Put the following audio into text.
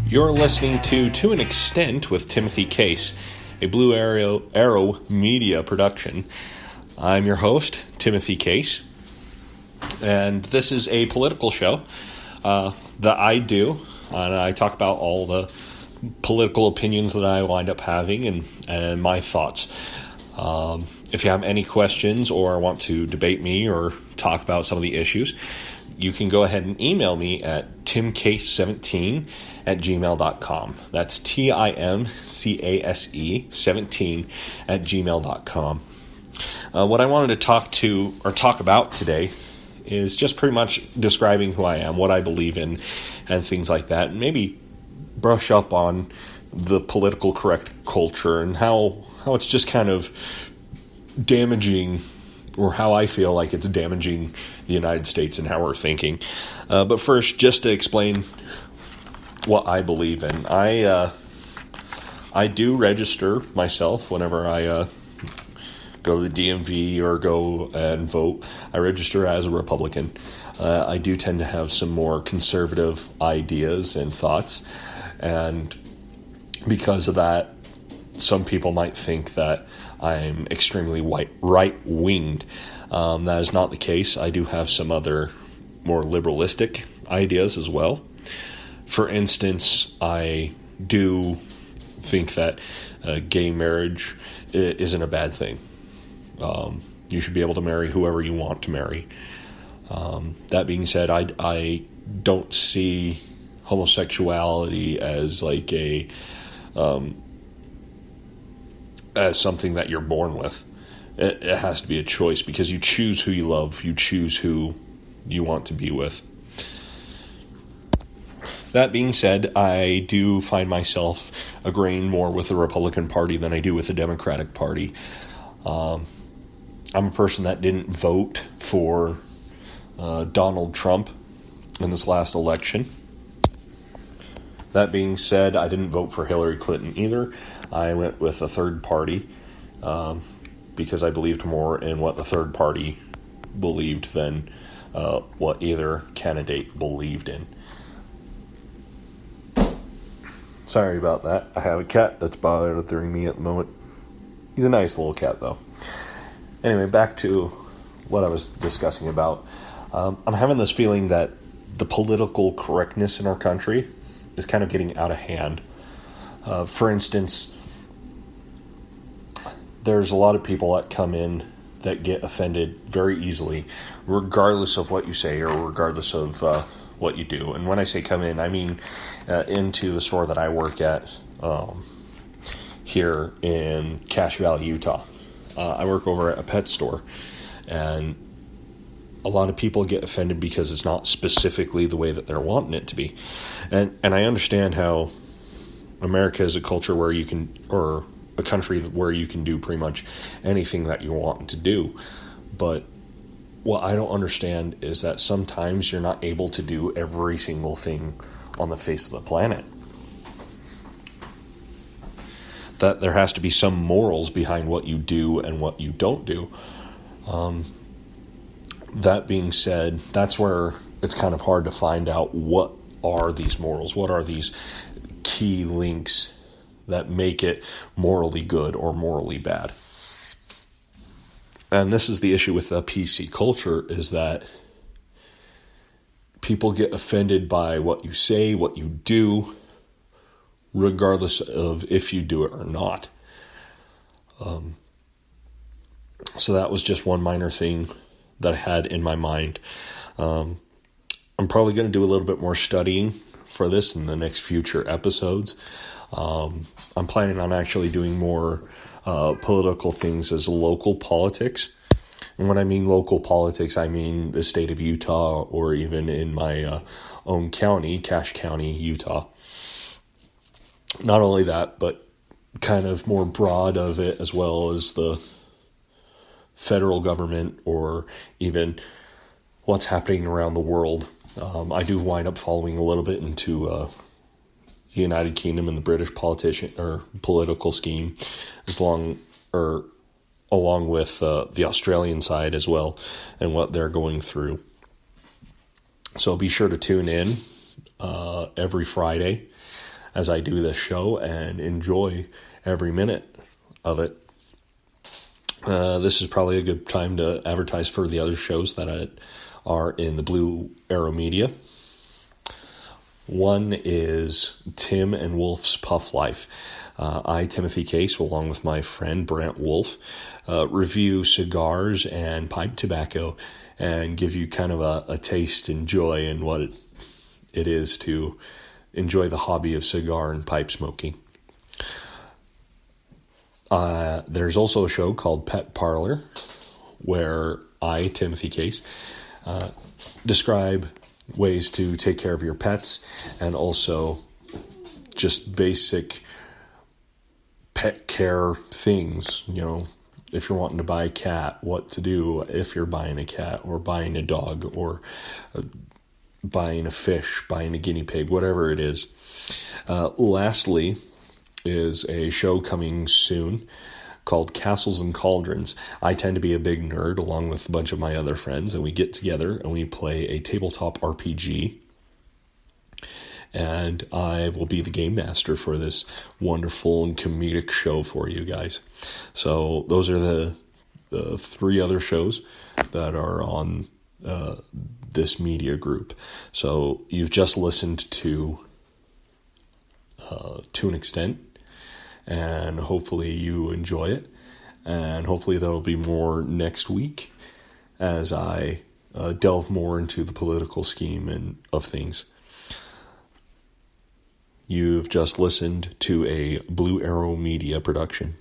You're listening to an Extent with Timothy Case, a Blue Arrow Media production. I'm your host, Timothy Case, and this is a political show that I do, and I talk about all the political opinions that I wind up having and my thoughts. If you have any questions or want to debate me or talk about some of the issues, you can go ahead and email me at timcase17@gmail.com. That's TIMCASE17@gmail.com. What I wanted to talk about today is just pretty much describing who I am, what I believe in, and things like that, and maybe brush up on the political correct culture and how it's just kind of damaging, or how I feel like it's damaging the United States and how we're thinking. But first, just to explain what I believe in. I do register myself whenever I go to the DMV or go and vote. I register as a Republican. I do tend to have some more conservative ideas and thoughts, and because of that, some people might think that I'm extremely right-winged. That is not the case. I do have some other more liberalistic ideas as well. For instance, I do think that gay marriage isn't a bad thing. You should be able to marry whoever you want to marry. That being said, I don't see homosexuality as like as something that you're born with. It has to be a choice, because you choose who you love, you choose who you want to be with. That being said, I do find myself agreeing more with the Republican Party than I do with the Democratic Party. I'm a person that didn't vote for Donald Trump in this last election. That being said, I didn't vote for Hillary Clinton either. I went with a third party because I believed more in what the third party believed than what either candidate believed in. Sorry about that. I have a cat that's bothering me at the moment. He's a nice little cat, though. Anyway, back to what I was discussing about. I'm having this feeling that the political correctness in our country is kind of getting out of hand. For instance, there's a lot of people that come in that get offended very easily, regardless of what you say or regardless of what you do. And when I say come in, I mean into the store that I work at here in Cache Valley, Utah. I work over at a pet store, and a lot of people get offended because it's not specifically the way that they're wanting it to be. And I understand how America is a culture where you can, or a country where you can do pretty much anything that you want to do. But what I don't understand is that sometimes you're not able to do every single thing on the face of the planet. That there has to be some morals behind what you do and what you don't do. That being said, that's where it's kind of hard to find out what are these morals, what are these key links that make it morally good or morally bad. And this is the issue with the PC culture, is that people get offended by what you say, what you do, regardless of if you do it or not. So that was just one minor thing that I had in my mind. I'm probably going to do a little bit more studying for this in the next future episodes. I'm planning on actually doing more political things as local politics. And when I mean local politics, I mean the state of Utah, or even in my own county, Cache County, Utah. Not only that, but kind of more broad of it, as well as the federal government, or even what's happening around the world I do wind up following a little bit into the United Kingdom and the British political scheme, along with the Australian side as well, and what they're going through. So be sure to tune in every Friday as I do this show and enjoy every minute of it. This is probably a good time to advertise for the other shows that are in the Blue Arrow Media. One is Tim and Wolf's Puff Life. I, Timothy Case, along with my friend Brent Wolf, review cigars and pipe tobacco and give you kind of a taste and joy in what it is to enjoy the hobby of cigar and pipe smoking. There's also a show called Pet Parlor, where I, Timothy Case, describe ways to take care of your pets and also just basic pet care things. If you're wanting to buy a cat, what to do if you're buying a cat or buying a dog or buying a fish, buying a guinea pig, whatever it is. Lastly is a show coming soon called Castles and Cauldrons. I tend to be a big nerd along with a bunch of my other friends, and we get together and we play a tabletop RPG. And I will be the game master for this wonderful and comedic show for you guys. So those are the 3 other shows that are on this media group. So you've just listened to an extent, and hopefully you enjoy it. And hopefully there will be more next week as I delve more into the political scheme and of things. You've just listened to a Blue Arrow Media production.